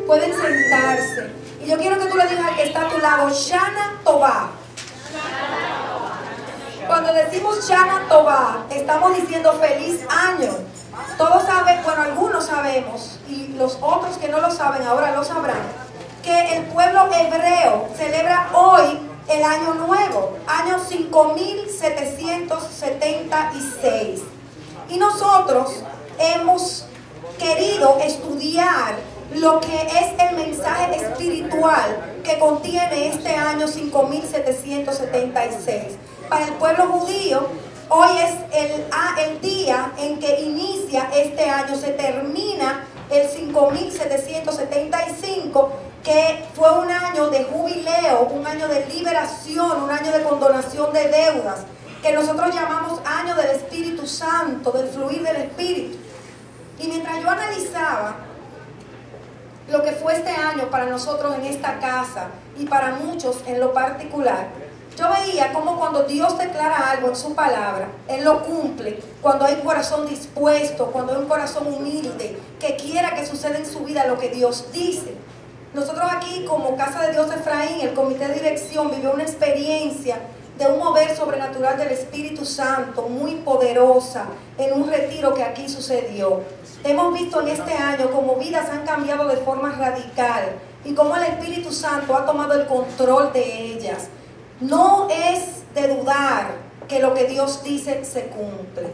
Pueden sentarse. Y yo quiero que tú le digas al que está a tu lado, Shana Tová. Cuando decimos Shana Tová, estamos diciendo feliz año. Todos saben, bueno, algunos sabemos, y los otros que no lo saben ahora lo sabrán, que el pueblo hebreo celebra hoy el año nuevo, año 5776. Y nosotros hemos querido estudiar lo que es el mensaje espiritual que contiene este año 5776. Para el pueblo judío, hoy es el día en que inicia este año, se termina el 5775, que fue un año de jubileo, un año de liberación, un año de condonación de deudas, que nosotros llamamos año del Espíritu Santo, del fluir del Espíritu. Y mientras yo analizaba lo que fue este año para nosotros en esta casa y para muchos en lo particular, yo veía como cuando Dios declara algo en su palabra, Él lo cumple, cuando hay un corazón dispuesto, cuando hay un corazón humilde, que quiera que suceda en su vida lo que Dios dice. Nosotros aquí como Casa de Dios Efraín, el comité de dirección vivió una experiencia de un mover sobrenatural del Espíritu Santo muy poderosa en un retiro que aquí sucedió. Hemos visto en este año cómo vidas han cambiado de forma radical y cómo el Espíritu Santo ha tomado el control de ellas. No es de dudar que lo que Dios dice se cumple.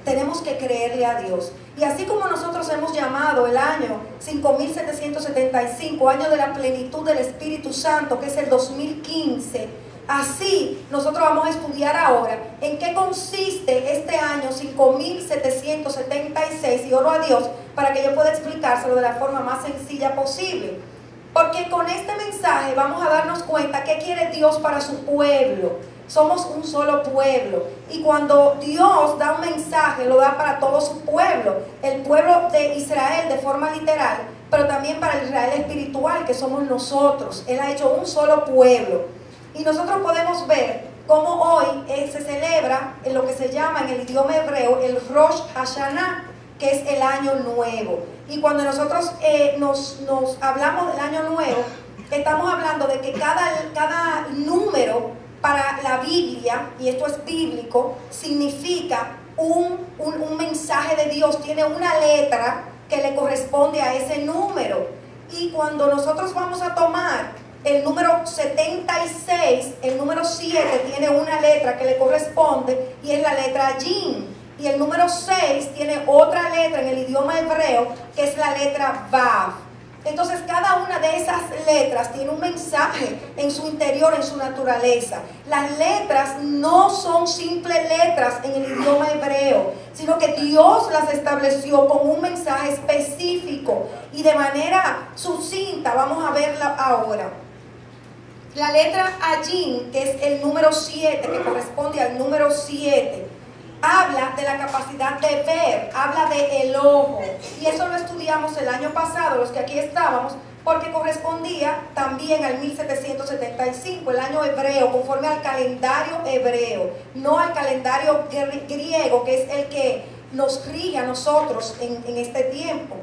Tenemos que creerle a Dios. Y así como nosotros hemos llamado el año 5775, año de la plenitud del Espíritu Santo, que es el 2015, así nosotros vamos a estudiar ahora en qué consiste este año 5776, y oro a Dios para que yo pueda explicárselo de la forma más sencilla posible. Porque con este mensaje vamos a darnos cuenta qué quiere Dios para su pueblo. Somos un solo pueblo. Y cuando Dios da un mensaje, lo da para todo su pueblo. El pueblo de Israel de forma literal, pero también para el Israel espiritual, que somos nosotros. Él ha hecho un solo pueblo. Y nosotros podemos ver cómo hoy se celebra en lo que se llama en el idioma hebreo el Rosh Hashanah, que es el año nuevo. Y cuando nosotros nos hablamos del año nuevo, estamos hablando de que cada número para la Biblia, y esto es bíblico, significa un mensaje de Dios, tiene una letra que le corresponde a ese número. Y cuando nosotros vamos a tomar el número 76, el número 7 tiene una letra que le corresponde y es la letra Yin. Y el número 6 tiene otra letra en el idioma hebreo que es la letra Vav. Entonces cada una de esas letras tiene un mensaje en su interior, en su naturaleza. Las letras no son simples letras en el idioma hebreo, sino que Dios las estableció con un mensaje específico y de manera sucinta. Vamos a verla ahora. La letra Ayin, que es el número 7, que corresponde al número 7, habla de la capacidad de ver, habla de el ojo. Y eso lo estudiamos el año pasado, los que aquí estábamos, porque correspondía también al 1775, el año hebreo, conforme al calendario hebreo, no al calendario griego, que es el que nos rige a nosotros en este tiempo.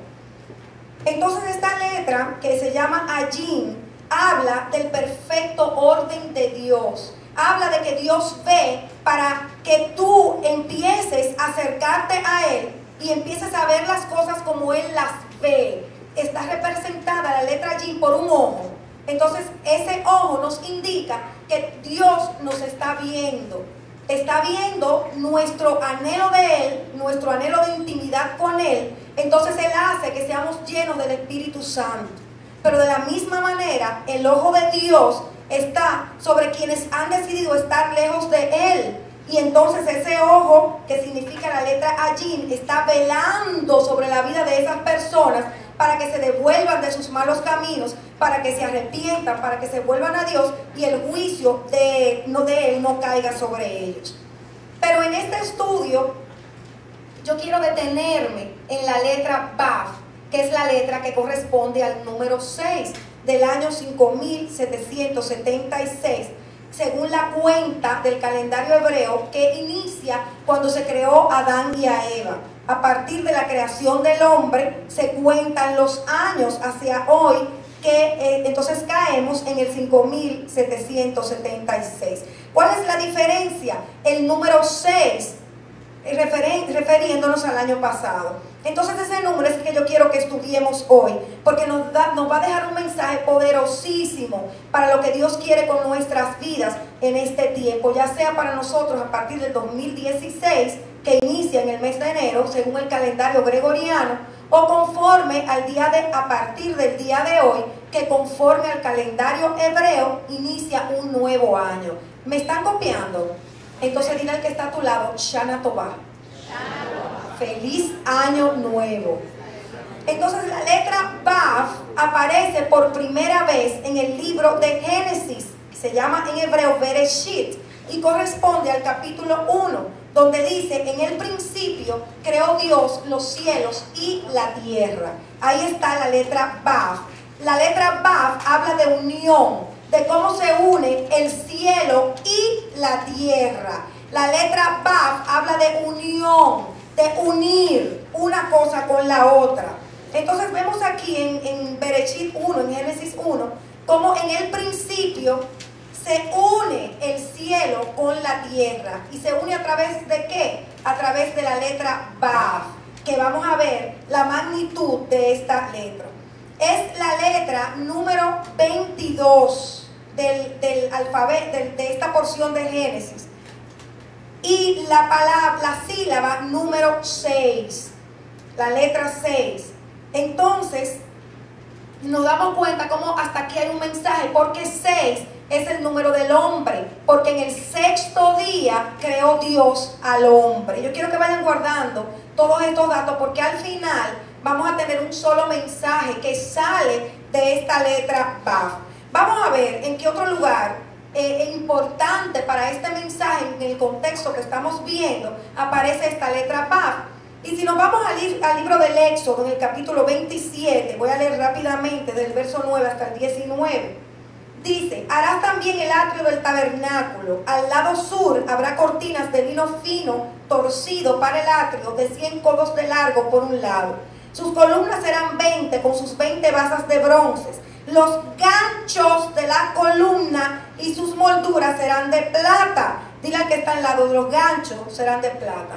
Entonces esta letra, que se llama Ayin, habla del perfecto orden de Dios. Habla de que Dios ve para que tú empieces a acercarte a Él y empieces a ver las cosas como Él las ve. Está representada la letra Yin por un ojo. Entonces ese ojo nos indica que Dios nos está viendo. Está viendo nuestro anhelo de Él, nuestro anhelo de intimidad con Él. Entonces Él hace que seamos llenos del Espíritu Santo. Pero de la misma manera, el ojo de Dios está sobre quienes han decidido estar lejos de Él. Y entonces ese ojo, que significa la letra Ayin, está velando sobre la vida de esas personas para que se devuelvan de sus malos caminos, para que se arrepientan, para que se vuelvan a Dios y el juicio de Él no caiga sobre ellos. Pero en este estudio yo quiero detenerme en la letra Vav, que es la letra que corresponde al número 6 del año 5776, según la cuenta del calendario hebreo, que inicia cuando se creó Adán y a Eva. a partir de la creación del hombre, se cuentan los años hacia hoy, que entonces caemos en el 5776. ¿Cuál es la diferencia? El número 6, refiriéndonos al año pasado. Entonces ese número es el que yo quiero que estudiemos hoy, porque nos va a dejar un mensaje poderosísimo para lo que Dios quiere con nuestras vidas en este tiempo, ya sea para nosotros a partir del 2016, que inicia en el mes de enero, según el calendario gregoriano, o conforme a partir del día de hoy, que conforme al calendario hebreo, inicia un nuevo año. ¿Me están copiando? Entonces dile al que está a tu lado, Shana Tová. Feliz año nuevo. Entonces la letra Vav aparece por primera vez en el libro de Génesis, se llama en hebreo Bereshit, y corresponde al capítulo 1, donde dice: en el principio creó Dios los cielos y la tierra. Ahí está la letra Vav. La letra Vav habla de unión, de cómo se une el cielo y la tierra. La letra Vav habla de unión, de unir una cosa con la otra. Entonces vemos aquí en Bereshit 1, en Génesis 1, como en el principio se une el cielo con la tierra. ¿Y se une a través de qué? A través de la letra Vav, que vamos a ver la magnitud de esta letra. Es la letra número 22 del alfabeto, de esta porción de Génesis. Y la sílaba número 6, la letra 6. Entonces, nos damos cuenta cómo hasta aquí hay un mensaje, porque 6 es el número del hombre, porque en el sexto día creó Dios al hombre. Yo quiero que vayan guardando todos estos datos, porque al final vamos a tener un solo mensaje que sale de esta letra Vav. Vamos a ver en qué otro lugar importante para este mensaje, en el contexto que estamos viendo, aparece esta letra Vav. Y si nos vamos al libro del Éxodo, en el capítulo 27, voy a leer rápidamente del verso 9 hasta el 19. Dice: harás también el atrio del tabernáculo. Al lado sur habrá cortinas de lino fino, torcido para el atrio, de 100 codos de largo por un lado. Sus columnas serán 20, con sus 20 basas de bronce. Los ganchos de la columna y sus molduras serán de plata. Dile al que está al lado: los ganchos serán de plata.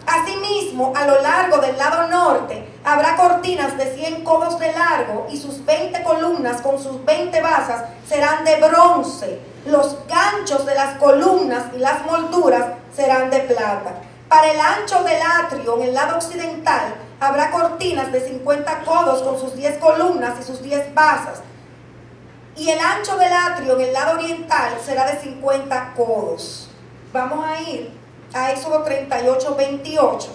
Asimismo, a lo largo del lado norte habrá cortinas de 100 codos de largo, y sus 20 columnas con sus 20 basas serán de bronce. Los ganchos de las columnas y las molduras serán de plata. Para el ancho del atrio, en el lado occidental, habrá cortinas de 50 codos con sus 10 columnas y sus 10 basas. Y el ancho del atrio en el lado oriental será de 50 codos. Vamos a ir a Éxodo 38, 28,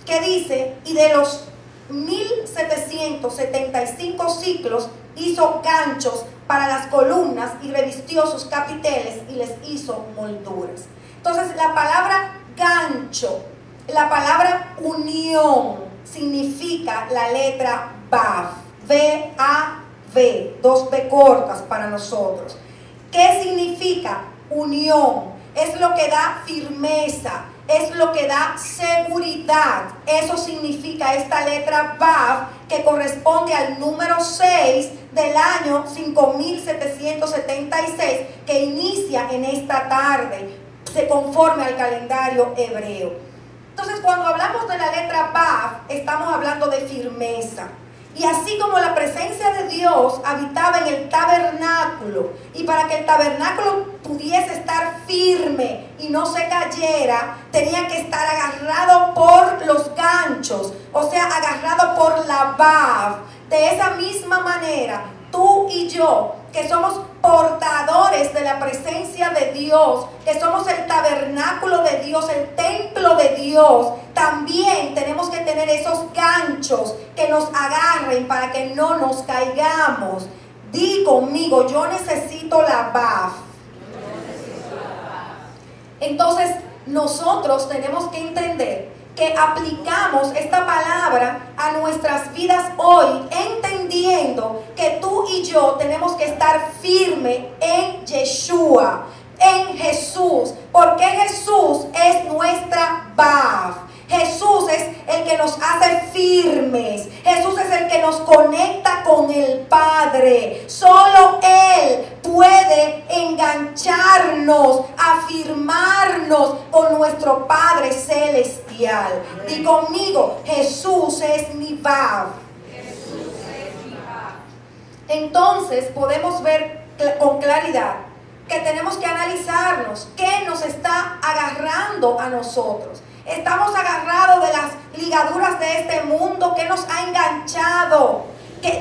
que dice: y de los 1775 ciclos hizo ganchos para las columnas y revistió sus capiteles y les hizo molduras. Entonces la palabra gancho, la palabra unión, significa la letra Vav, V-A-V, 2 V cortas para nosotros. ¿Qué significa unión? Es lo que da firmeza, es lo que da seguridad. Eso significa esta letra Vav, que corresponde al número 6 del año 5776, que inicia en esta tarde, se conforme al calendario hebreo. Entonces, cuando hablamos de la letra Vav, estamos hablando de firmeza. Y así como la presencia de Dios habitaba en el tabernáculo, y para que el tabernáculo pudiese estar firme y no se cayera, tenía que estar agarrado por los ganchos, o sea, agarrado por la Vav. De esa misma manera, tú y yo, que somos portadores de la presencia de Dios, que somos el tabernáculo de Dios, el templo de Dios, también tenemos que tener esos ganchos que nos agarren para que no nos caigamos. Di conmigo: yo necesito la Vav. Entonces nosotros tenemos que entender que aplicamos esta palabra a nuestras vidas hoy, entendiendo que tú y yo tenemos que estar firme en Yeshua, en Jesús, porque Jesús es nuestra Vav. Jesús es el que nos hace firmes. Jesús es el que nos conecta con el Padre. Solo Él puede engancharnos, afirmarnos con nuestro Padre Celestial. Di conmigo, Jesús es mi Vav. Entonces podemos ver con claridad que tenemos que analizarnos qué nos está agarrando a nosotros. Estamos agarrados de las ligaduras de este mundo, que nos ha enganchado,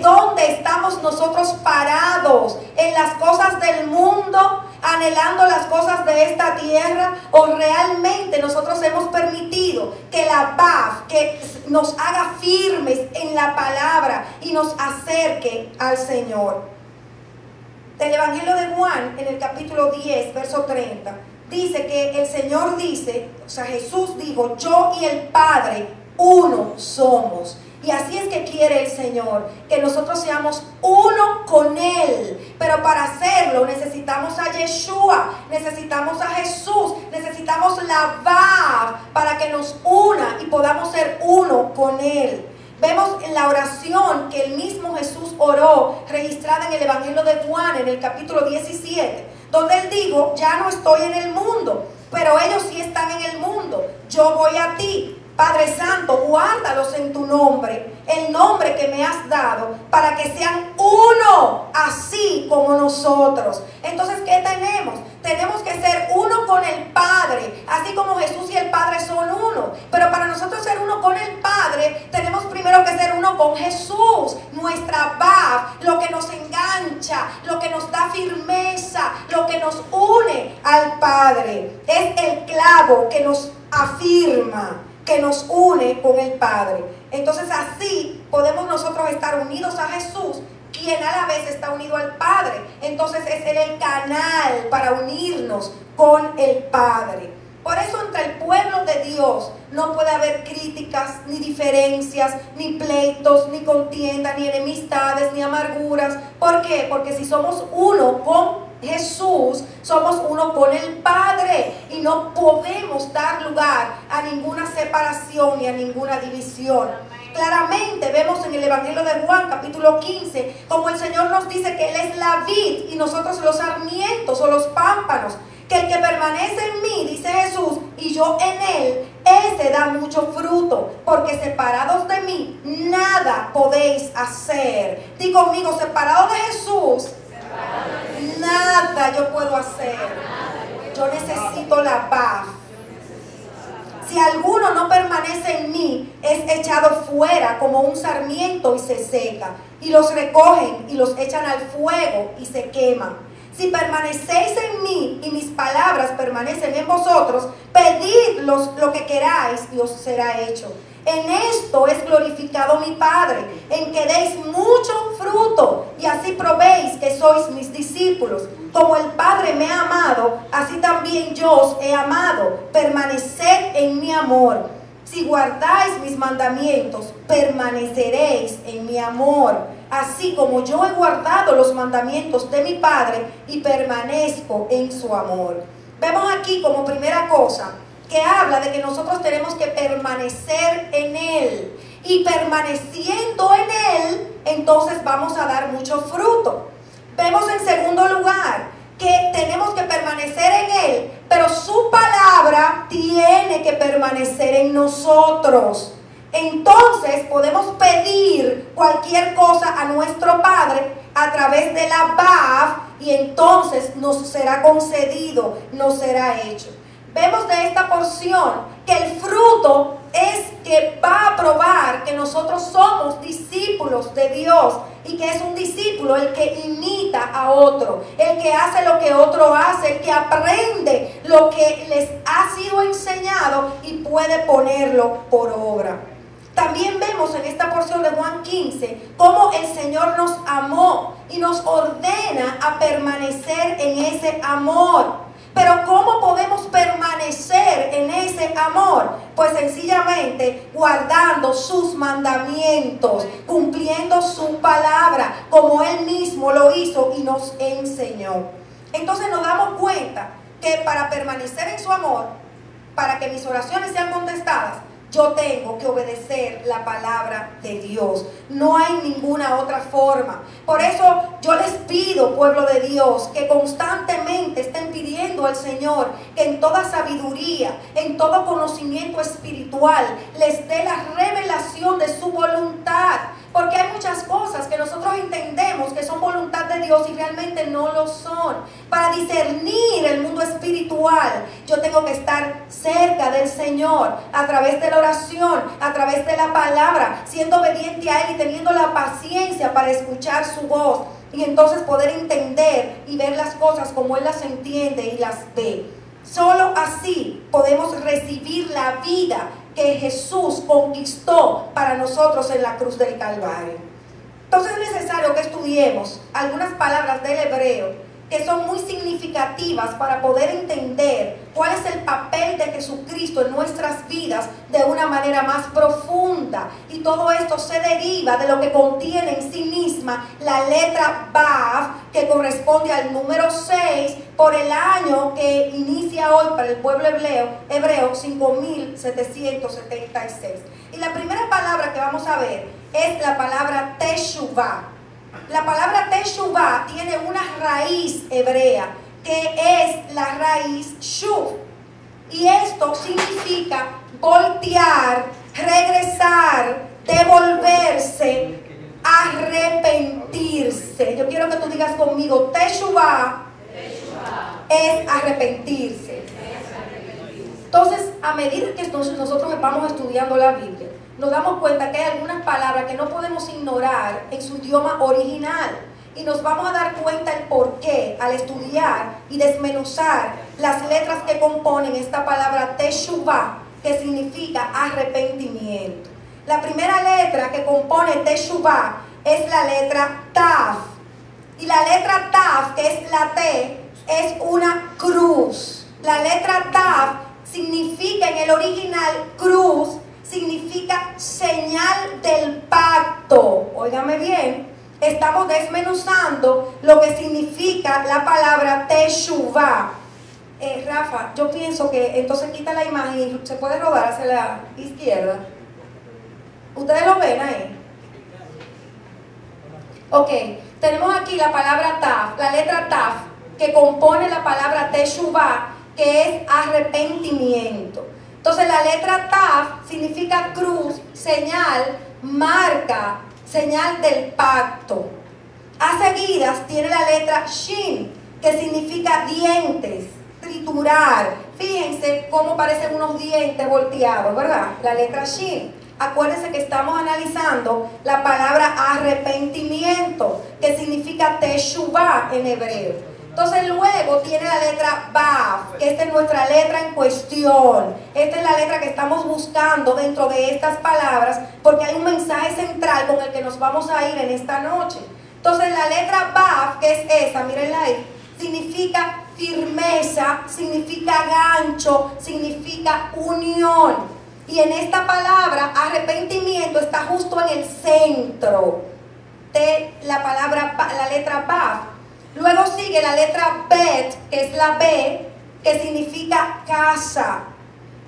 ¿dónde estamos nosotros parados? ¿En las cosas del mundo, anhelando las cosas de esta tierra? ¿O realmente nosotros hemos permitido que la paz, que nos haga firmes en la palabra y nos acerque al Señor? Del Evangelio de Juan, en el capítulo 10, verso 30, dice que el Señor dice, o sea, Jesús dijo, yo y el Padre uno somos. Y así es que quiere el Señor, que nosotros seamos uno con Él. Pero para hacerlo necesitamos a Yeshua, necesitamos a Jesús, necesitamos la Vav para que nos una y podamos ser uno con Él. Vemos en la oración que el mismo Jesús oró, registrada en el Evangelio de Juan, en el capítulo 17, donde Él dijo, ya no estoy en el mundo, pero ellos sí están en el mundo. Yo voy a ti. Padre Santo, guárdalos en tu nombre, el nombre que me has dado, para que sean uno, así como nosotros. Entonces, ¿qué tenemos? Tenemos que ser uno con el Padre, así como Jesús y el Padre son uno. Pero para nosotros ser uno con el Padre, tenemos primero que ser uno con Jesús, nuestra Vav, lo que nos engancha, lo que nos da firmeza, lo que nos une al Padre. Es el clavo que nos afirma, que nos une con el Padre. Entonces así podemos nosotros estar unidos a Jesús, quien a la vez está unido al Padre. Entonces es Él el canal para unirnos con el Padre. Por eso entre el pueblo de Dios no puede haber críticas, ni diferencias, ni pleitos, ni contienda, ni enemistades, ni amarguras. ¿Por qué? Porque si somos uno con Jesús, somos uno con el Padre y no podemos dar lugar a ninguna separación ni a ninguna división. Claramente vemos en el Evangelio de Juan, capítulo 15, como el Señor nos dice que Él es la vid y nosotros los sarmientos o los pámpanos. Que el que permanece en mí, dice Jesús, y yo en Él, ese da mucho fruto, porque separados de mí, nada podéis hacer. Di conmigo, separados de Jesús, nada yo puedo hacer. Yo necesito la paz. Si alguno no permanece en mí, es echado fuera como un sarmiento y se seca. Y los recogen y los echan al fuego y se queman. Si permanecéis en mí y mis palabras permanecen en vosotros, pedid lo que queráis y os será hecho. En esto es glorificado mi Padre, en que deis mucho fruto y así probéis que sois mis discípulos. Como el Padre me ha amado, así también yo os he amado. Permaneced en mi amor. Si guardáis mis mandamientos, permaneceréis en mi amor. Así como yo he guardado los mandamientos de mi Padre y permanezco en su amor. Vemos aquí como primera cosa que habla de que nosotros tenemos que permanecer en Él. Y permaneciendo en Él, entonces vamos a dar mucho fruto. Vemos en segundo lugar que tenemos que permanecer en Él, pero su palabra tiene que permanecer en nosotros. Entonces podemos pedir cualquier cosa a nuestro Padre a través de la Vav y entonces nos será concedido, nos será hecho. Vemos de esta porción que el fruto es que va a probar que nosotros somos discípulos de Dios y que es un discípulo el que imita a otro, el que hace lo que otro hace, el que aprende lo que les ha sido enseñado y puede ponerlo por obra. También vemos en esta porción de Juan 15 cómo el Señor nos amó y nos ordena a permanecer en ese amor. Pero ¿cómo podemos permanecer en ese amor? Pues sencillamente guardando sus mandamientos, cumpliendo su palabra, como Él mismo lo hizo y nos enseñó. Entonces nos damos cuenta que para permanecer en su amor, para que mis oraciones sean contestadas, yo tengo que obedecer la palabra de Dios. No hay ninguna otra forma. Por eso yo les pido, pueblo de Dios, que constantemente estén pidiendo al Señor que en toda sabiduría, en todo conocimiento espiritual, les dé la revelación de su voluntad. Porque hay muchas cosas que nosotros entendemos que son voluntad de Dios y realmente no lo son. Para discernir el mundo espiritual, yo tengo que estar cerca del Señor, a través de la oración, a través de la palabra, siendo obediente a Él y teniendo la paciencia para escuchar su voz. Y entonces poder entender y ver las cosas como Él las entiende y las ve. Solo así podemos recibir la vida que Jesús conquistó para nosotros en la cruz del Calvario. Entonces es necesario que estudiemos algunas palabras del hebreo que son muy significativas para poder entender cuál es el papel de Jesucristo en nuestras vidas de una manera más profunda. Y todo esto se deriva de lo que contiene en sí misma la letra Vav, que corresponde al número 6 por el año que inicia hoy para el pueblo hebreo 5776. Y la primera palabra que vamos a ver es la palabra Teshuvah. La palabra Teshuvah tiene una raíz hebrea que es la raíz Shuv. Y esto significa voltear, regresar, devolverse, arrepentirse. Yo quiero que tú digas conmigo, Teshuvah es arrepentirse. Entonces, a medida que nosotros vamos estudiando la Biblia, nos damos cuenta que hay algunas palabras que no podemos ignorar en su idioma original. Y nos vamos a dar cuenta el por qué al estudiar y desmenuzar las letras que componen esta palabra Teshuvah, que significa arrepentimiento. La primera letra que compone Teshuvah es la letra Tav. Y la letra Tav, que es la T, es una cruz. La letra Tav significa en el original cruz, significa señal del pacto. Óigame bien, estamos desmenuzando lo que significa la palabra Teshuvah. Rafa, yo pienso que entonces quita la imagen y se puede rodar hacia la izquierda. ¿Ustedes lo ven ahí? Ok, tenemos aquí la palabra Tav, la letra Tav, que compone la palabra Teshuvah, que es arrepentimiento. Entonces la letra Tav significa cruz, señal, marca, señal del pacto. A seguidas tiene la letra Shin, que significa dientes, triturar. Fíjense cómo parecen unos dientes volteados, ¿verdad? La letra Shin. Acuérdense que estamos analizando la palabra arrepentimiento, que significa Teshuvah en hebreo. Entonces luego tiene la letra Vav, que esta es nuestra letra en cuestión. Esta es la letra que estamos buscando dentro de estas palabras, porque hay un mensaje central con el que nos vamos a ir en esta noche. Entonces la letra Vav, que es esa, mírenla ahí, significa firmeza, significa gancho, significa unión. Y en esta palabra arrepentimiento está justo en el centro de la palabra, la letra Vav. Luego sigue la letra Bet, que es la B, que significa casa.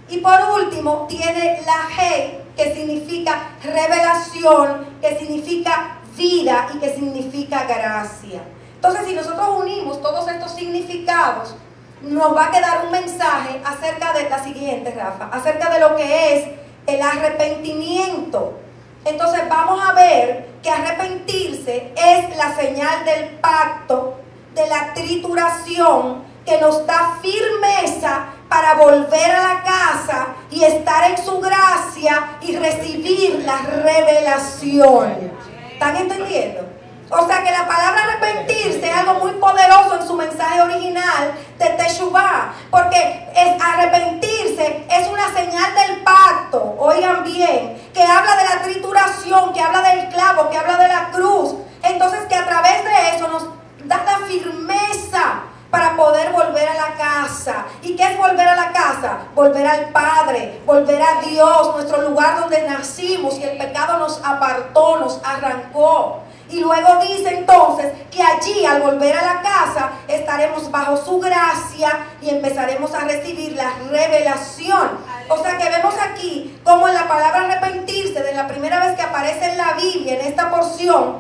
Y por último tiene la G, que significa revelación, que significa vida y que significa gracia. Entonces, si nosotros unimos todos estos significados, nos va a quedar un mensaje acerca de la siguiente, Rafa, acerca de lo que es el arrepentimiento. Entonces vamos a ver que arrepentirse es la señal del pacto, de la trituración, que nos da firmeza para volver a la casa y estar en su gracia y recibir la revelación. ¿Están entendiendo? O sea que la palabra arrepentirse es algo muy poderoso en su mensaje original de Teshuvah, porque arrepentirse es una señal del pacto, oigan bien, que habla de la trituración, que habla del clavo, que habla de la cruz. Entonces que a través de eso nos da la firmeza para poder volver a la casa. ¿Y qué es volver a la casa? Volver al Padre, volver a Dios, nuestro lugar donde nacimos y el pecado nos apartó, nos arrancó. Y luego dice entonces que allí al volver a la casa está estaremos bajo su gracia y empezaremos a recibir la revelación. O sea que vemos aquí como en la palabra arrepentirse, de la primera vez que aparece en la Biblia, en esta porción,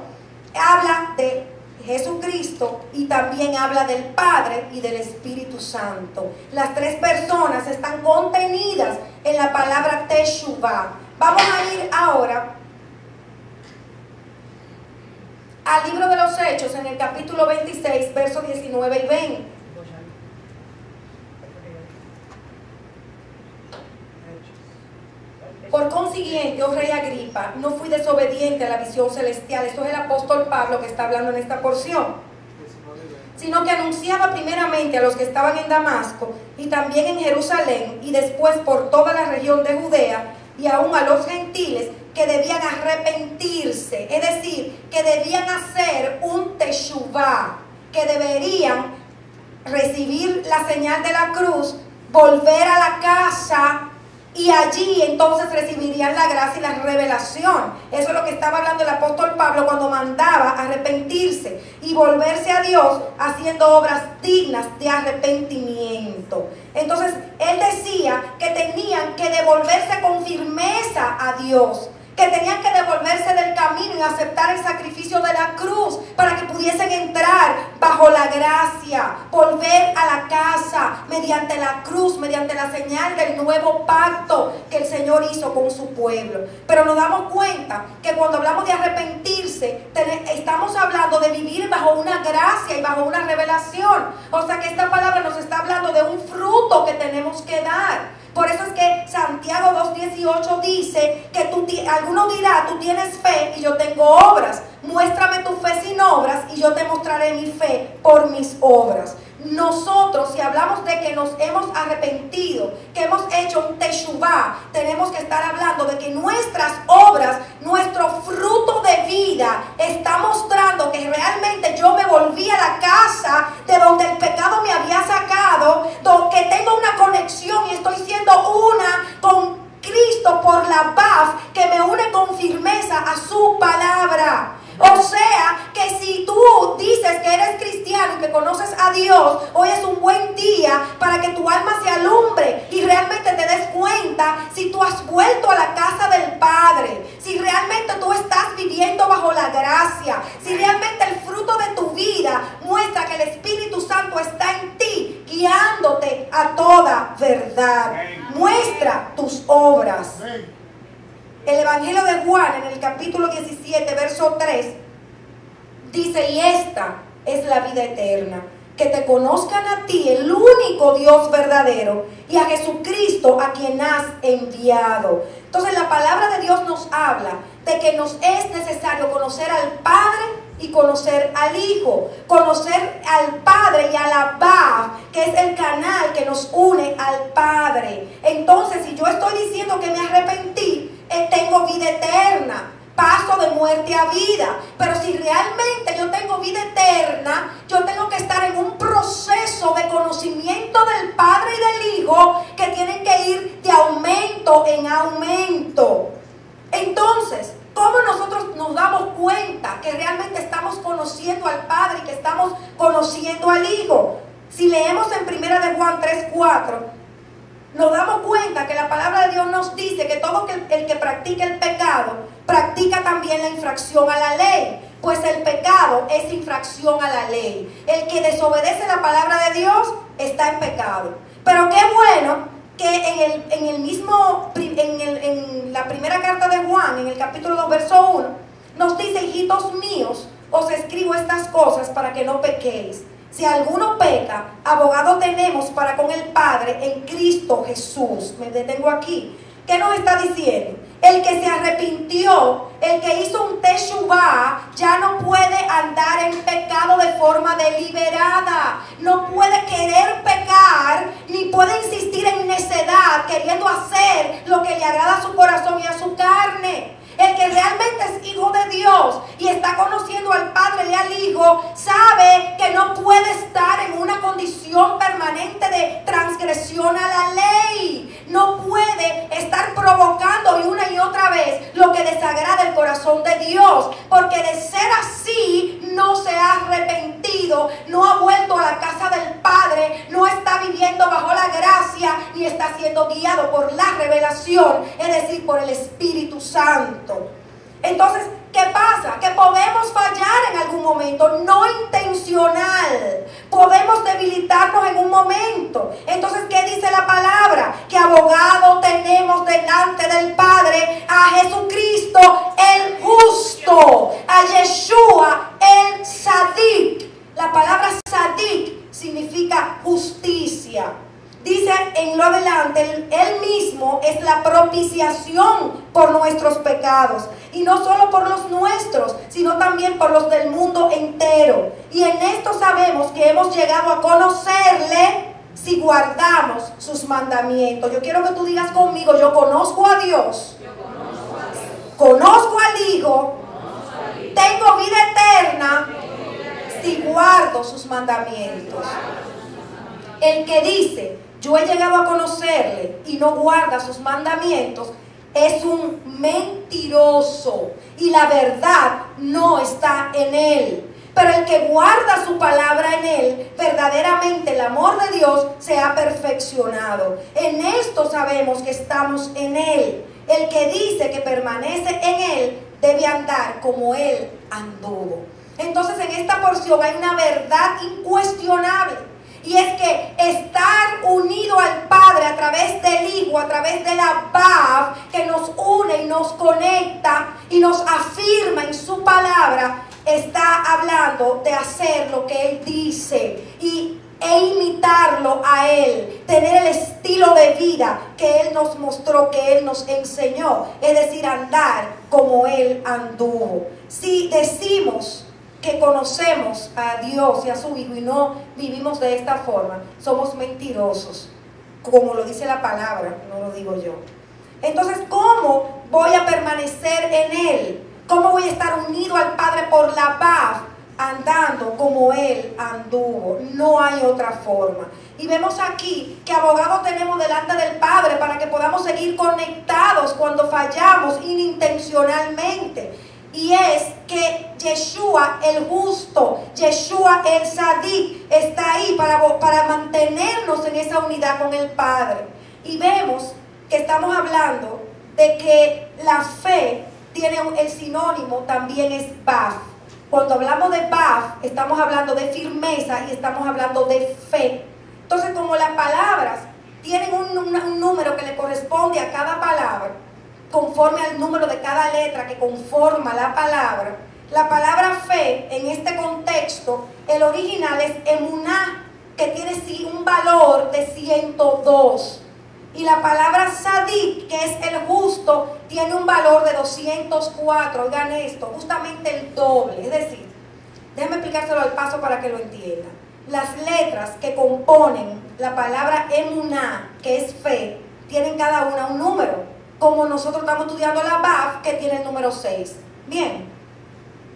habla de Jesucristo y también habla del Padre y del Espíritu Santo. Las tres personas están contenidas en la palabra Teshuvah. Vamos a ir ahora al libro de los Hechos, en el capítulo 26, versos 19 y 20. Por consiguiente, oh rey Agripa, no fui desobediente a la visión celestial. Esto es el apóstol Pablo que está hablando en esta porción. Sino que anunciaba primeramente a los que estaban en Damasco y también en Jerusalén y después por toda la región de Judea y aún a los gentiles que debían arrepentirse, es decir, que debían hacer un teshuvah, que deberían recibir la señal de la cruz, volver a la casa y allí entonces recibirían la gracia y la revelación. Eso es lo que estaba hablando el apóstol Pablo cuando mandaba arrepentirse y volverse a Dios haciendo obras dignas de arrepentimiento. Entonces él decía que tenían que devolverse con firmeza a Dios, que tenían que devolverse del camino y aceptar el sacrificio de la cruz para que pudiesen entrar bajo la gracia, volver a la casa mediante la cruz, mediante la señal del nuevo pacto que el Señor hizo con su pueblo. Pero nos damos cuenta que cuando hablamos de arrepentirse, estamos hablando de vivir bajo una gracia y bajo una revelación. O sea que esta palabra nos está hablando de un fruto que tenemos que dar. Por eso es que Santiago 2:18 dice que alguno dirá, tú tienes fe y yo tengo obras. Muéstrame tu fe sin obras y yo te mostraré mi fe por mis obras. Nosotros, si hablamos de que nos hemos arrepentido, que hemos hecho un teshuvah, tenemos que estar hablando de que nuestras obras, nuestro fruto de vida, está mostrando que realmente yo me volví a la casa de donde el pecado me había sacado, que tengo una conexión y estoy siendo una con Cristo por la paz que me une con firmeza a su palabra. O sea, que si tú dices que eres cristiano y que conoces a Dios, hoy es un buen día para que tu alma se alumbre y realmente te des cuenta si tú has vuelto a la casa del Padre, si realmente tú estás viviendo bajo la gracia, si realmente el fruto de tu vida muestra que el Espíritu Santo está en ti, guiándote a toda verdad. Muestra tus obras. El Evangelio de Juan, en el capítulo 17, verso 3, dice: y esta es la vida eterna, que te conozcan a ti, el único Dios verdadero, y a Jesucristo a quien has enviado. Entonces la palabra de Dios nos habla de que nos es necesario conocer al Padre y conocer al Hijo, conocer al Padre y a la Bab, que es el canal que nos une al Padre. Entonces, si yo estoy diciendo que me arrepentí, tengo vida eterna, paso de muerte a vida. Pero si realmente yo tengo vida eterna, yo tengo que estar en un proceso de conocimiento del Padre y del Hijo que tienen que ir de aumento en aumento. Entonces, ¿cómo nosotros nos damos cuenta que realmente estamos conociendo al Padre y que estamos conociendo al Hijo? Si leemos en 1 de Juan 3:4, nos damos cuenta que la palabra de Dios nos dice que todo el que practica el pecado, practica también la infracción a la ley. Pues el pecado es infracción a la ley. El que desobedece la palabra de Dios está en pecado. Pero qué bueno que en la primera carta de Juan, en el capítulo 2, verso 1, nos dice: hijitos míos, os escribo estas cosas para que no pequéis. Si alguno peca, abogado tenemos para con el Padre en Cristo Jesús. Me detengo aquí. ¿Qué nos está diciendo? El que se arrepintió, el que hizo un teshuvah, ya no puede andar en pecado de forma deliberada. No puede querer pecar, ni puede insistir en necedad, queriendo hacer lo que le agrada a su corazón y a su carne. El que realmente es hijo de Dios y está conociendo al Padre y al Hijo, sabe que no puede estar en una condición permanente de transgresión a la ley. No puede estar provocando una y otra vez lo que desagrada el corazón de Dios, porque de ser así no se ha arrepentido, no ha vuelto a la casa viviendo bajo la gracia y está siendo guiado por la revelación, es decir, por el Espíritu Santo. Entonces, ¿qué pasa? Que podemos fallar en algún momento, no intencional. Podemos debilitarnos en un momento. Entonces, ¿qué dice la palabra? Que abogado tenemos delante del Padre a Jesucristo el justo, a Yeshua el Sadik. La palabra Sadik significa justicia. Dice en lo adelante, Él mismo es la propiciación por nuestros pecados. Y no solo por los nuestros, sino también por los del mundo entero. Y en esto sabemos que hemos llegado a conocerle si guardamos sus mandamientos. Yo quiero que tú digas conmigo, yo conozco a Dios. Conozco al Hijo. Tengo vida eterna si guardo sus mandamientos. El que dice, yo he llegado a conocerle y no guarda sus mandamientos, es un mentiroso y la verdad no está en él. Pero el que guarda su palabra en él, verdaderamente el amor de Dios se ha perfeccionado. En esto sabemos que estamos en él. El que dice que permanece en él debe andar como él anduvo. Entonces en esta porción hay una verdad incuestionable. Y es que estar unido al Padre a través del Hijo, a través de la Vav, que nos une y nos conecta y nos afirma en su palabra, está hablando de hacer lo que Él dice e imitarlo a Él, tener el estilo de vida que Él nos mostró, que Él nos enseñó, es decir, andar como Él anduvo. Si decimos que conocemos a Dios y a su Hijo y no vivimos de esta forma, somos mentirosos, como lo dice la palabra, no lo digo yo. Entonces, ¿cómo voy a permanecer en Él? ¿Cómo voy a estar unido al Padre por la paz? Andando como Él anduvo. No hay otra forma. Y vemos aquí que abogado tenemos delante del Padre para que podamos seguir conectados cuando fallamos inintencionalmente. Y es que Yeshua el justo, Yeshua el Sadik, está ahí para mantenernos en esa unidad con el Padre. Y vemos que estamos hablando de que la fe tiene el sinónimo también es Baf. Cuando hablamos de Baf, estamos hablando de firmeza y estamos hablando de fe. Entonces, como las palabras tienen un número que le corresponde a cada palabra, conforme al número de cada letra que conforma la palabra fe, en este contexto, el original es emuná, que tiene un valor de 102. Y la palabra sadik, que es el justo, tiene un valor de 204. Oigan esto, justamente el doble. Es decir, déjenme explicárselo al paso para que lo entiendan. Las letras que componen la palabra emuná, que es fe, tienen cada una un número. Como nosotros estamos estudiando la Baf, que tiene el número 6. Bien.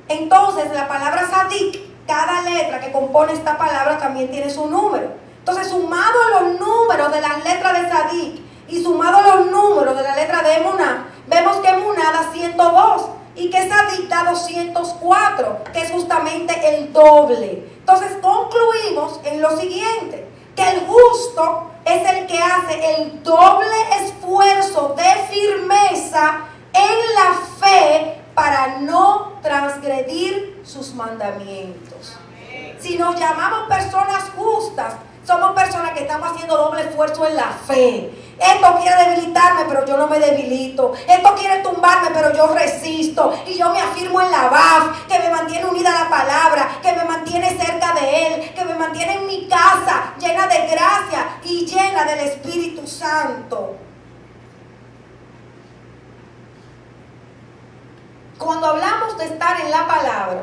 Entonces, la palabra sadik, cada letra que compone esta palabra también tiene su número. Entonces, sumado a los números de las letras de sadik y sumado a los números de la letra de emuná, vemos que emuná da 102 y que sadik da 204, que es justamente el doble. Entonces, concluimos en lo siguiente, que el justo es el que hace el doble esfuerzo de firmeza en la fe para no transgredir sus mandamientos. Si nos llamamos personas justas, somos personas que estamos haciendo doble esfuerzo en la fe. Esto quiere debilitarme, pero yo no me debilito. Esto quiere tumbarme, pero yo resisto. Y yo me afirmo en la Baf, que me mantiene unida a la palabra, que me mantiene cerca de Él, que me mantiene en mi casa, llena de gracia y llena del Espíritu Santo. Cuando hablamos de estar en la palabra,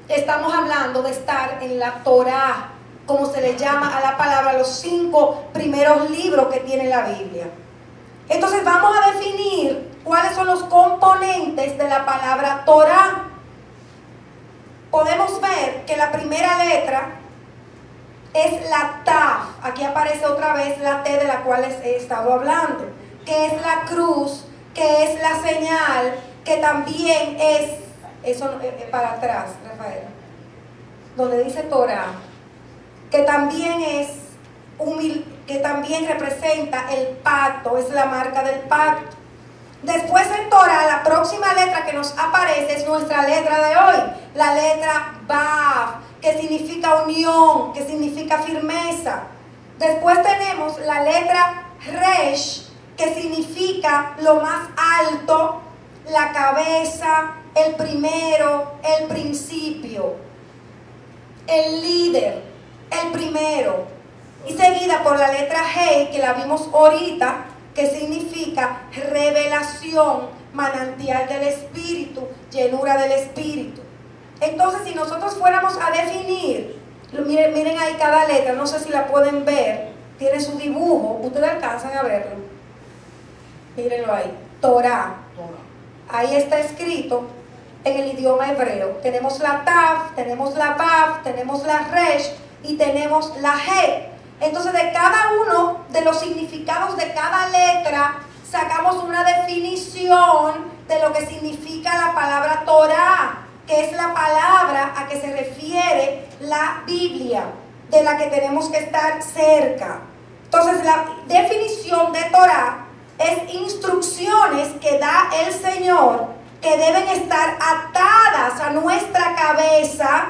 estamos hablando de estar en la Torah, como se le llama a la palabra, los 5 primeros libros que tiene la Biblia. Entonces vamos a definir cuáles son los componentes de la palabra Torah. Podemos ver que la primera letra es la Taf. Aquí aparece otra vez la T de la cual he estado hablando, que es la cruz, que es la señal, que también es, eso para atrás, Rafael, donde dice Torah, que también es que también representa el pacto, es la marca del pacto. Después en Torah, la próxima letra que nos aparece es nuestra letra de hoy, la letra Vav, que significa unión, que significa firmeza. Después tenemos la letra Resh, que significa lo más alto, la cabeza, el primero, el principio, el líder, el primero. Y seguida por la letra Hei, que la vimos ahorita, que significa revelación, manantial del Espíritu, llenura del Espíritu. Entonces, si nosotros fuéramos a definir, miren ahí cada letra, no sé si la pueden ver, tiene su dibujo, ustedes alcanzan a verlo. Mírenlo ahí, Torah. Ahí está escrito en el idioma hebreo. Tenemos la Tav, tenemos la Vav, tenemos la Resh y tenemos la He. Entonces, de cada uno de los significados de cada letra, sacamos una definición de lo que significa la palabra Torah, que es la palabra a que se refiere la Biblia, de la que tenemos que estar cerca. Entonces, la definición de Torah es instrucciones que da el Señor, que deben estar atadas a nuestra cabeza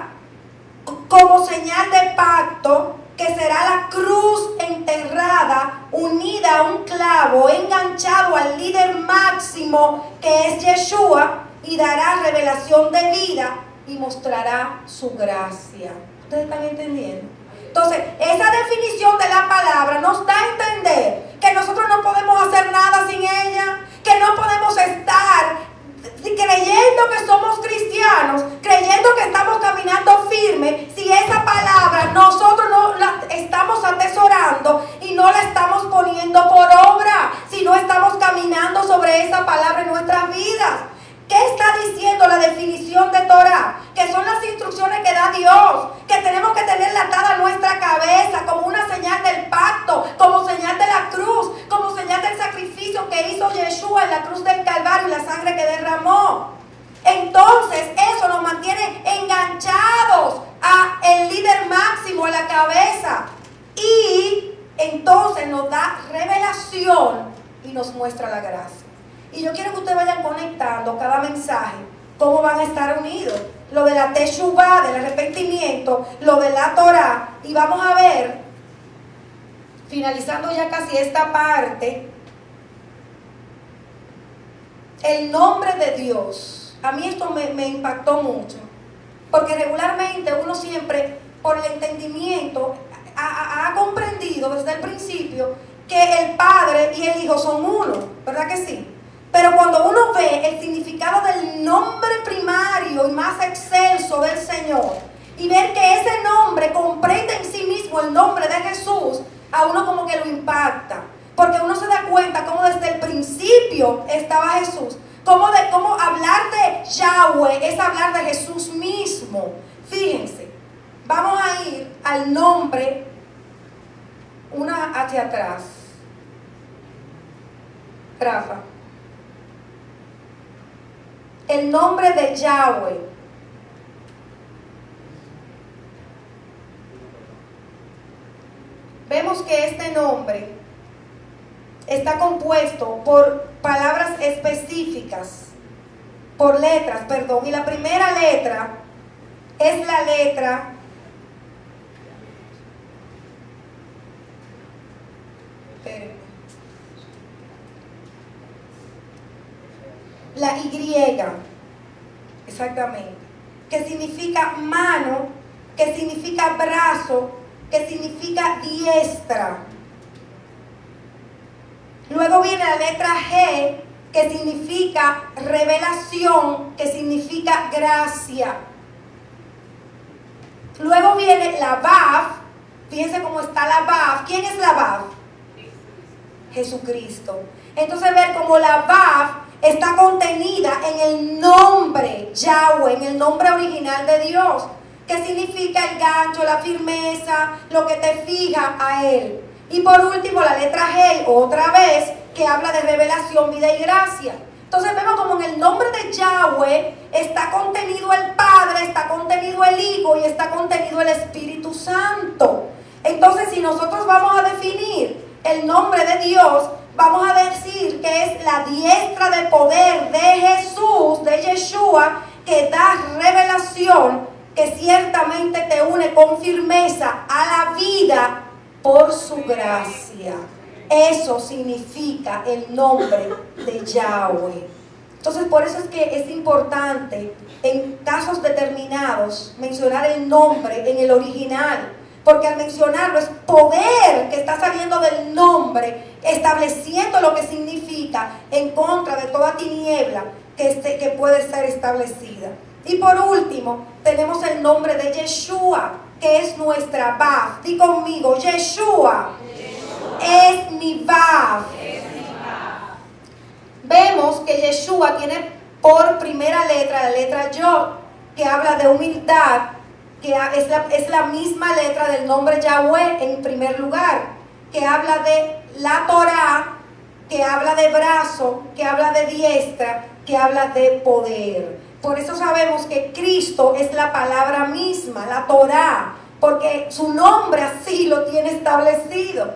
como señal de pacto, que será la cruz enterrada, unida a un clavo, enganchado al líder máximo, que es Yeshua, y dará revelación de vida y mostrará su gracia. ¿Ustedes están entendiendo? Entonces, esa definición de la palabra nos da a entender que nosotros no podemos hacer nada sin ella, que no podemos estar creyendo que somos cristianos, creyendo que estamos caminando firme, si esa palabra nosotros no la estamos atesorando y no la estamos poniendo por obra, si no estamos caminando sobre esa palabra en nuestras vidas. ¿Qué está diciendo la definición de Torah? Que son las instrucciones que da Dios, que tenemos que tenerla atada a nuestra cabeza como una señal del pacto, como señal de la cruz, como señal del sacrificio que hizo Yeshua en la cruz del Calvario y la sangre que derramó. Entonces eso nos mantiene enganchados a el líder máximo, a la cabeza, y entonces nos da revelación y nos muestra la gracia. Y yo quiero que ustedes vayan conectando cada mensaje, cómo van a estar unidos. Lo de la Teshuvah, del arrepentimiento, lo de la Torah. Y vamos a ver, finalizando ya casi esta parte, el nombre de Dios. A mí esto me impactó mucho, porque regularmente uno siempre, por el entendimiento, ha comprendido desde el principio que el Padre y el Hijo son uno, ¿verdad que sí? Pero cuando uno ve el significado del nombre primario y más excelso del Señor, y ver que ese nombre comprende en sí mismo el nombre de Jesús, a uno como que lo impacta. Porque uno se da cuenta cómo desde el principio estaba Jesús. Cómo hablar de Yahweh es hablar de Jesús mismo. Fíjense, vamos a ir al nombre, una hacia atrás. Rafa. El nombre de Yahweh. Vemos que este nombre está compuesto por palabras específicas, por letras, perdón. Y la primera letra es la letra la Y, exactamente, que significa mano, que significa brazo, que significa diestra. Luego viene la letra G, que significa revelación, que significa gracia. Luego viene la Vav. Fíjense cómo está la Vav. ¿Quién es la Vav? Jesucristo. Entonces ver cómo la Vav está contenida en el nombre Yahweh, en el nombre original de Dios, que significa el gancho, la firmeza, lo que te fija a Él. Y por último la letra G, otra vez, que habla de revelación, vida y gracia. Entonces vemos como en el nombre de Yahweh está contenido el Padre, está contenido el Hijo y está contenido el Espíritu Santo. Entonces, si nosotros vamos a definir el nombre de Dios, vamos a decir que es la diestra de poder de Jesús, de Yeshua, que da revelación, que ciertamente te une con firmeza a la vida por su gracia. Eso significa el nombre de Yahweh. Entonces, por eso es que es importante en casos determinados mencionar el nombre en el original, porque al mencionarlo es poder que está saliendo del nombre, estableciendo lo que significa en contra de toda tiniebla que puede ser establecida. Y por último, tenemos el nombre de Yeshua, que es nuestra Vav. Di conmigo, Yeshua, es mi Vav. Vemos que Yeshua tiene por primera letra la letra Yod, que habla de humildad, que es la misma letra del nombre Yahweh en primer lugar, que habla de la Torah, que habla de brazo, que habla de diestra, que habla de poder. Por eso sabemos que Cristo es la palabra misma, la Torah, porque su nombre así lo tiene establecido.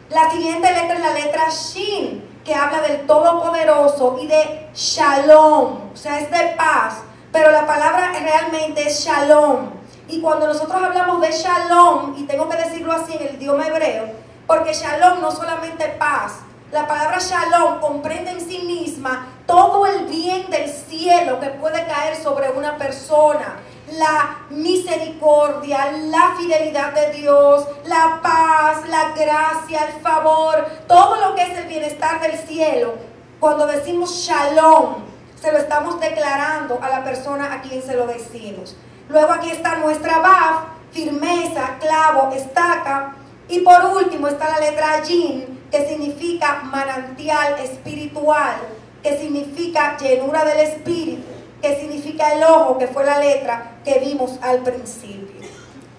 La siguiente letra es la letra Shin, que habla del Todopoderoso, y de Shalom, o sea, es de paz, pero la palabra realmente es Shalom. Y cuando nosotros hablamos de Shalom, y tengo que decirlo así en el idioma hebreo, porque Shalom no solamente paz, la palabra Shalom comprende en sí misma todo el bien del cielo que puede caer sobre una persona. La misericordia, la fidelidad de Dios, la paz, la gracia, el favor, todo lo que es el bienestar del cielo. Cuando decimos Shalom, se lo estamos declarando a la persona a quien se lo decimos. Luego aquí está nuestra Vav, firmeza, clavo, estaca. Y por último está la letra Yin, que significa manantial espiritual, que significa llenura del espíritu, que significa el ojo, que fue la letra que vimos al principio.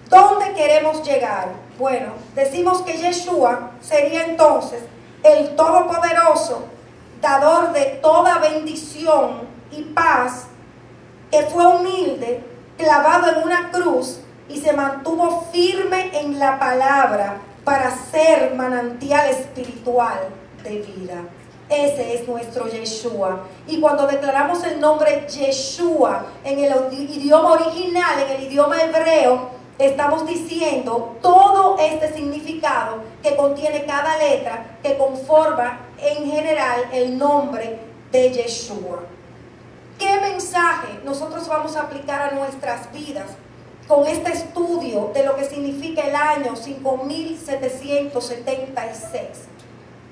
¿Dónde queremos llegar? Bueno, decimos que Yeshua sería entonces el Todopoderoso, dador de toda bendición y paz, que fue humilde, clavado en una cruz y se mantuvo firme en la palabra para ser manantial espiritual de vida. Ese es nuestro Yeshua. Y cuando declaramos el nombre Yeshua en el idioma original, en el idioma hebreo, estamos diciendo todo este significado que contiene cada letra, que conforma en general el nombre de Yeshua. ¿Qué mensaje nosotros vamos a aplicar a nuestras vidas con este estudio de lo que significa el año 5776?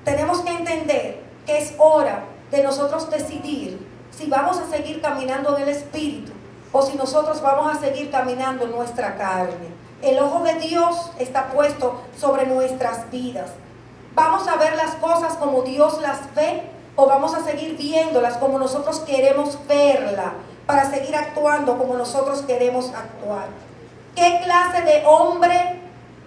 Tenemos que entender que es hora de nosotros decidir si vamos a seguir caminando en el Espíritu o si nosotros vamos a seguir caminando en nuestra carne. El ojo de Dios está puesto sobre nuestras vidas. ¿Vamos a ver las cosas como Dios las ve o vamos a seguir viéndolas como nosotros queremos verla para seguir actuando como nosotros queremos actuar? ¿Qué clase de hombre,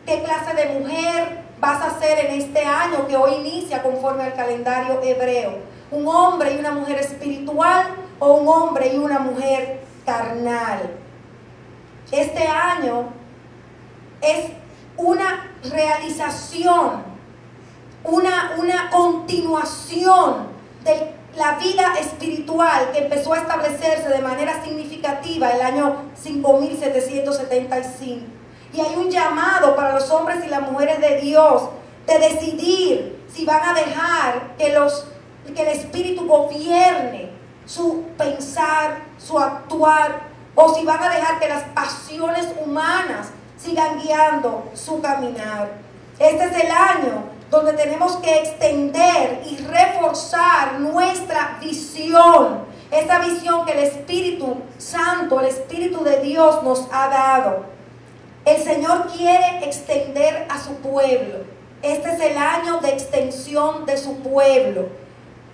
qué clase de mujer vas a ser en este año que hoy inicia conforme al calendario hebreo? ¿Un hombre y una mujer espiritual o un hombre y una mujer carnal? Este año es una realización, una continuación de la vida espiritual que empezó a establecerse de manera significativa el año 5775. Y hay un llamado para los hombres y las mujeres de Dios de decidir si van a dejar que el Espíritu gobierne su pensar, su actuar, o si van a dejar que las pasiones humanas sigan guiando su caminar. Este es el año donde tenemos que extender y reforzar nuestra visión, esa visión que el Espíritu Santo, el Espíritu de Dios nos ha dado. El Señor quiere extender a su pueblo. Este es el año de extensión de su pueblo.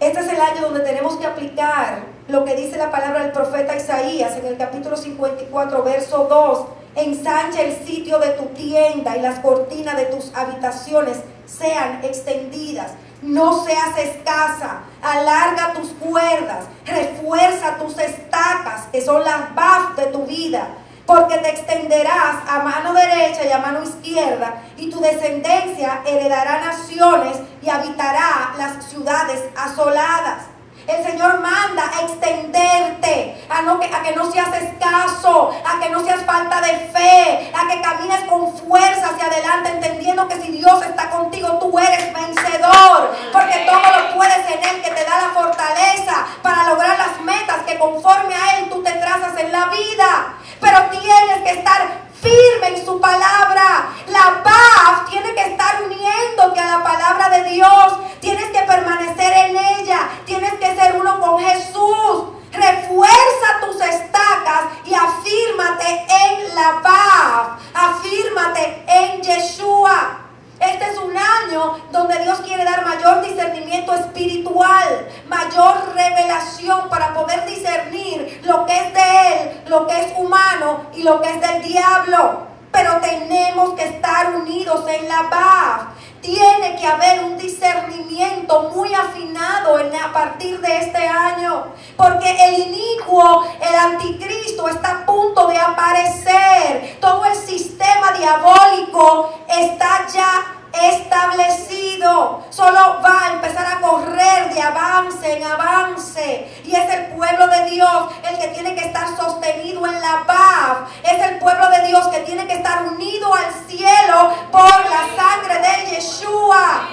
Este es el año donde tenemos que aplicar lo que dice la palabra del profeta Isaías en el capítulo 54, verso 2. Ensancha el sitio de tu tienda y las cortinas de tus habitaciones sean extendidas. No seas escasa, alarga tus cuerdas, refuerza tus estacas, que son las Vav de tu vida. porque te extenderás a mano derecha y a mano izquierda, y tu descendencia heredará naciones y habitará las ciudades asoladas. El Señor manda a extenderte, a que no seas escaso, a que no seas falta de fe, a que camines con fuerza hacia adelante, entendiendo que si Dios está contigo, tú eres vencedor, porque todo lo puedes en Él, que te da la fortaleza para lograr las metas que conforme a Él tú te trazas en la vida. Pero tienes que estar firme en su palabra. La paz tiene que estar uniéndote a la palabra de Dios. Tienes que permanecer en ella. Tienes que ser uno con Jesús. Refuerza tus estacas y afírmate en la paz. Afírmate en Yeshua. Este es un año donde Dios quiere dar mayor discernimiento espiritual, mayor revelación para poder discernir lo que es de Él, lo que es humano y lo que es del diablo. Pero tenemos que estar unidos en la paz. Tiene que haber un discernimiento muy afinado a partir de este año, porque el inicuo, el anticristo, está a punto de aparecer. Todo el sistema diabólico está ya establecido. Solo va a empezar a correr de avance en avance, y es el pueblo de Dios el que tiene que estar sostenido en la paz. Es el pueblo de Dios que tiene que estar unido al cielo por la sangre de Yeshua.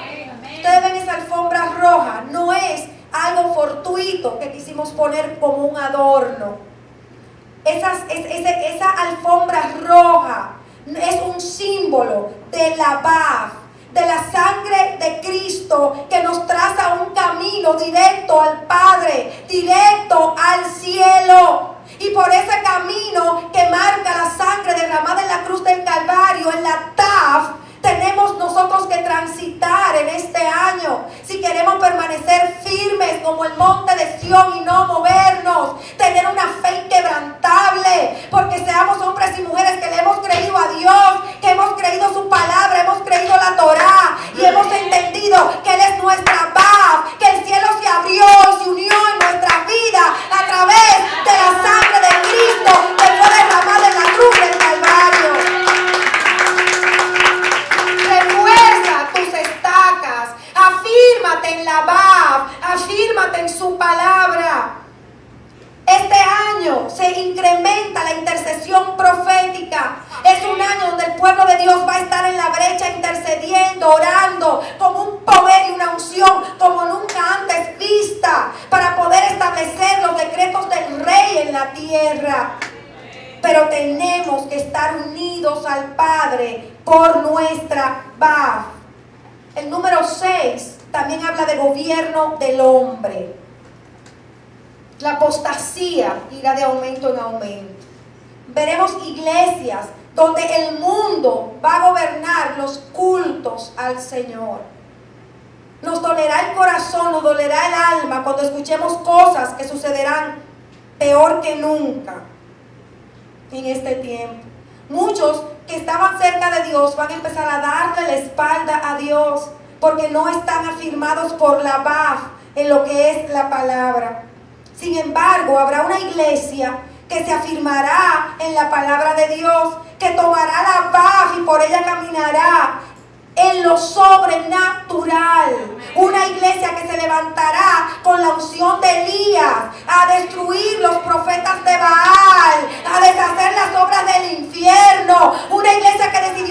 Ustedes ven esa alfombra roja, no es algo fortuito que quisimos poner como un adorno. Esa alfombra roja es un símbolo de la paz, de la sangre de Cristo, que nos traza un camino directo al Padre, directo al cielo. Y por ese camino que marca la sangre derramada en la cruz del Calvario, en la TAF, tenemos nosotros que transitar en este año. Si queremos permanecer firmes como el monte de Sión y no movernos, tener una fe inquebrantable, porque seamos hombres y mujeres que le hemos creído a Dios, que hemos creído su palabra, hemos creído la Torá y hemos entendido que Él es nuestra paz, que el cielo se abrió y se unió en nuestra vida a través de la sangre de Cristo que fue derramada en la cruz del Calvario. Tus estacas, afírmate en la paz, afírmate en su palabra. Este año se incrementa la intercesión profética. Es un año donde el pueblo de Dios va a estar en la brecha intercediendo, orando, con un poder y una unción como nunca antes vista, para poder establecer los decretos del Rey en la tierra. Pero tenemos que estar unidos al Padre por nuestra paz. El número 6 también habla de gobierno del hombre. La apostasía irá de aumento en aumento. Veremos iglesias donde el mundo va a gobernar los cultos al Señor. Nos dolerá el corazón, nos dolerá el alma cuando escuchemos cosas que sucederán peor que nunca en este tiempo. Muchos que estaban cerca de Dios van a empezar a darle la espalda a Dios, porque no están afirmados por la paz en lo que es la palabra. Sin embargo, habrá una iglesia que se afirmará en la palabra de Dios, que tomará la paz y por ella caminará en lo sobrenatural. Una iglesia que se levantará con la unción de Elías a destruir los profetas de Baal, a deshacer las obras del infierno. Una iglesia que decidió